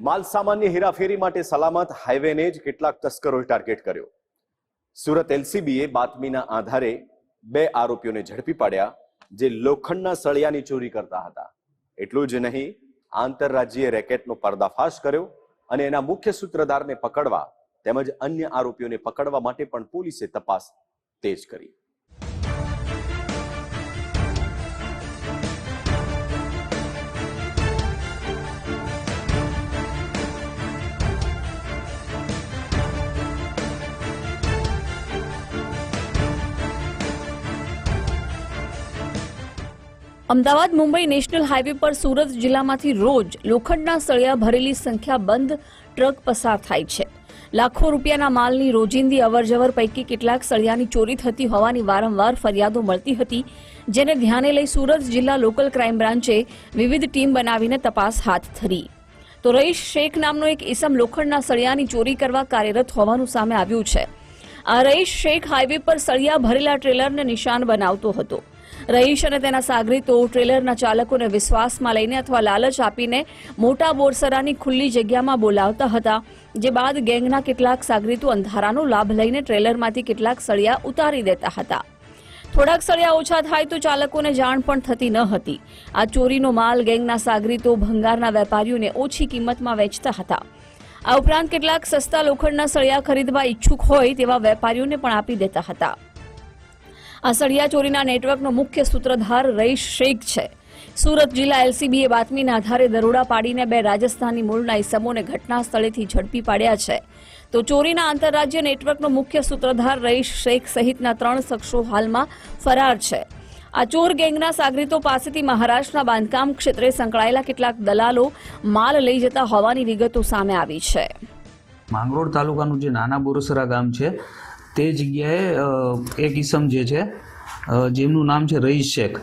માલ સામાન્ય હેરાફેરી માટે સલામત હાઈવેને જ કેટલાક તસ્કરોએ ટાર્ગેટ કર્યો। સુરત એલસીબીએ બાતમીના આધારે 2 આરોપીઓને ઝડપી પાડ્યા જે લોખંડના સળિયાની ચોરી કરતા હતા। એટલું જ નહીં, આંતરરાજ્ય રેકેટનો પર્દાફાશ કર્યો અને એના મુખ્ય સૂત્રધારને પકડવા તેમજ અન્ય આરોપીઓને પકડવા માટે પણ પોલીસે તપાસ તેજ કરી। અમદાવાદ મુંબઈ નેશનલ હાઈવે પર સુરત જિલ્લામાંથી રોજ લોખંડના સળિયા ભરેલી સંખ્યાબંધ ટ્રક પસાર થાય છે। લાખો રૂપિયાના માલની રોજિંદી અવરજવર પૈકી કેટલાક સળિયાની ચોરી થતી હોવાની વારંવાર ફરિયાદો મળતી હતી, જેને ધ્યાને લઈ સુરત જિલ્લા લોકલ ક્રાઇમ બ્રાન્ચે વિવિધ ટીમ બનાવીને તપાસ હાથ ધરી તો રઈશ શેખ નામનો એક ઇસમ લોખંડના સળિયાની ચોરી કરવા કાર્યરત હોવાનું સામે આવ્યું છે। આ રઈશ શેખ હાઈવે પર સળિયા ભરેલા ટ્રેલરને નિશાન બનાવતો હતો। રઈશ અને તેના સાગરીતો ટ્રેલરના ચાલકોને વિશ્વાસમાં લઈને અથવા લાલચ આપીને મોટા બોરસરાની ખુલ્લી જગ્યામાં બોલાવતા હતા, જે બાદ ગેંગના કેટલાક સાગરીતો અંધારાનો લાભ લઈને ટ્રેલરમાંથી કેટલાક સળિયા ઉતારી દેતા હતા। થોડાક સળિયા ઓછા થાય તો ચાલકોને જાણ પણ થતી ન હતી। આ ચોરીનો માલ ગેંગના સાગરીતો ભંગારના વેપારીઓને ઓછી કિંમતમાં વેચતા હતા। આ ઉપરાંત કેટલાક સસ્તા લોખંડના સળિયા ખરીદવા ઈચ્છુક હોય તેવા વેપારીઓને પણ આપી દેતા હતા। આ સળિયા ચોરીના નેટવર્કનો મુખ્ય સૂત્રધાર રઈશ શેખ છે। સુરત જિલ્લા એલસીબીએ બાતમીના આધારે દરોડા પાડીને 2 રાજસ્થાની મૂળના ઇસમોને ઘટના સ્થળેથી ઝડપી પાડ્યા છે તો ચોરીના આંતરરાજ્ય નેટવર્કનો મુખ્ય સૂત્રધાર રઈશ શેખ સહિતના 3 શખ્સો હાલમાં ફરાર છે। આ ચોર ગેંગના સાગરીતો પાસેથી મહારાષ્ટ્રના બાંધકામ ક્ષેત્રે સંકળાયેલા કેટલાક દલાલો માલ લઈ જતા હોવાની વિગતો સામે આવી છે। માંગરોળ તાલુકાનું જે નાના બોરસરા ગામ છે તે જગ્યાએ એક ઇસમ જે છે જેમનું નામ છે રઈશ શેખ,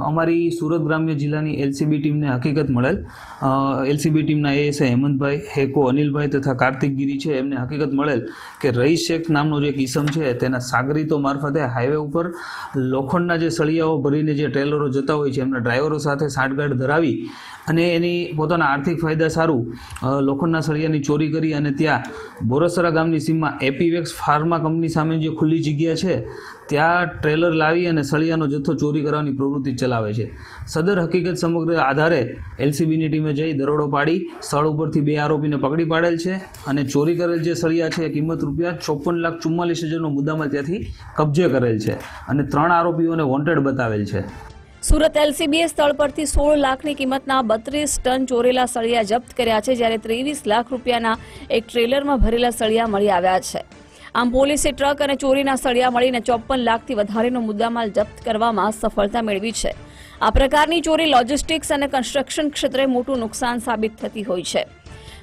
અમારી સુરત ગ્રામ્ય જિલ્લાની એલસીબી ટીમને હકીકત મળેલ। એલસીબી ટીમના એએસઆઈ હેમંતભાઈ, હેકો અનિલભાઈ તથા કાર્તિક ગીરી છે, એમને હકીકત મળેલ કે રઈશ શેખ નામનો જે ઇસમ છે તેના સાગરીતો મારફતે હાઈવે ઉપર લોખંડના જે સળિયાઓ ભરીને જે ટ્રેલરો જતા હોય છે એમના ડ્રાઈવરો સાથે સાંઠગાંઠ ધરાવી અને એની પોતાના આર્થિક ફાયદા સારું લોખંડના સળિયાની ચોરી કરી અને ત્યાં બોરસરા ગામની સીમમાં એપીવેક્સ ફાર્મા કંપની સામે જે ખુલ્લી જગ્યા છે ત્યાં ટ્રેલર લાવી અને સળિયાનો જથ્થો ચોરી કરવાની પ્રવૃત્તિ ચલાવે છે। સદર હકીકત સમગ્ર આધારે એલસીબીની ટીમે જઈ દરોડો પાડી સ્થળ ઉપરથી 2 આરોપીને પકડી પાડેલ છે અને ચોરી કરેલ જે સળિયા છે કિંમત રૂપિયા 54,44,000નો મુદ્દામાલ ત્યાંથી કબજે કરેલ છે અને 3 આરોપીઓને વોન્ટેડ બતાવેલ છે। સુરત એલસીબીએ સ્થળ પરથી 16 લાખની કિંમતના 32 ટન ચોરેલા સળિયા જપ્ત કર્યા છે, જ્યારે 23 લાખ રૂપિયાના એક ટ્રેલરમાં ભરેલા સળિયા મળી આવ્યા છે। આમ પોલીસે ટ્રક અને ચોરીના સળિયા મળીને 54 લાખથી વધારેનો મુદ્દામાલ જપ્ત કરવામાં સફળતા મેળવી છે। આ પ્રકારની ચોરી લોજિસ્ટિક્સ અને કન્સ્ટ્રક્શન ક્ષેત્રે મોટું નુકસાન સાબિત થતી હોય છે।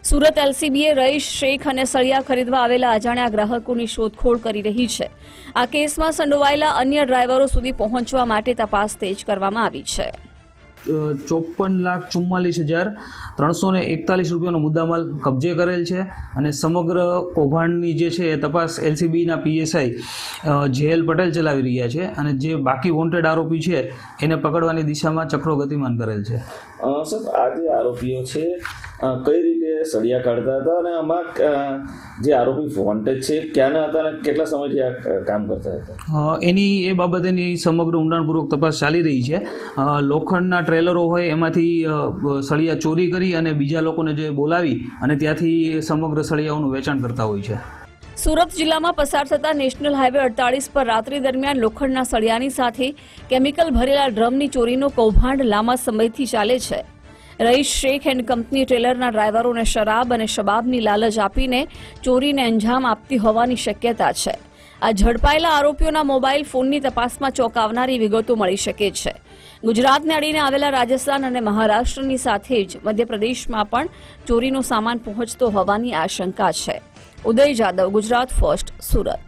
સુરત એલસીબીએ રઈશ શેખ અને સળિયા ખરીદવા આવેલા અજાણ્યા ગ્રાહકોની શોધખોળ કરી રહી છે। આ કેસમાં સંડોવાયેલા અન્ય ડ્રાઈવરો સુધી પહોંચવા માટે તપાસ તેજ કરવામાં આવી છે। 54,44,341 રૂપિયાનો મુદ્દામાલ કબજે કરેલ છે અને સમગ્ર કૌભાંડની જે છે એ તપાસ એલસીબીના પીએસઆઈ જેએલ પટેલ ચલાવી રહ્યા છે અને જે બાકી વોન્ટેડ આરોપી છે એને પકડવાની દિશામાં ચક્રો ગતિમાન કરેલ છે। સર, આ જે આરોપીઓ છે કઈ રીતે સળિયા કાઢતા હતા અને આમાં જે આરોપી વોન્ટેડ છે ક્યાંના હતા અને કેટલા સમયથી આ કામ કરતા હતા એની એ બાબતેની સમગ્ર ઊંડાણપૂર્વક તપાસ ચાલી રહી છે। લોખંડના ટ્રેલરો હોય એમાંથી સળિયા ચોરી કરી અને બીજા લોકોને જે બોલાવી અને ત્યાંથી સમગ્ર સળિયાઓનું વેચાણ કરતા હોય છે। સુરત જિલ્લામાં પસાર થતા નેશનલ હાઈવે 48 પર રાત્રિ દરમિયાન લોખંડના સળિયાની સાથે કેમિકલ ભરેલા ડ્રમની ચોરીનો કૌભાંડ લાંબા સમયથી ચાલે છે। રઈશ શેખ એન્ડ કંપની ટ્રેલરના ડ્રાઈવરોને શરાબ અને શબાબની લાલચ આપીને ચોરીને અંજામ આપતી હોવાની શક્યતા છે। આ ઝડપાયેલા આરોપીઓના મોબાઈલ ફોનની તપાસમાં ચોંકાવનારી વિગતો મળી શકે છે। ગુજરાતને અડીને આવેલા રાજસ્થાન અને મહારાષ્ટ્રની સાથે જ મધ્યપ્રદેશમાં પણ ચોરીનો સામાન પહોંચતો હોવાની આશંકા છે। ઉદય જાદવ, ગુજરાત ફર્સ્ટ, સુરત।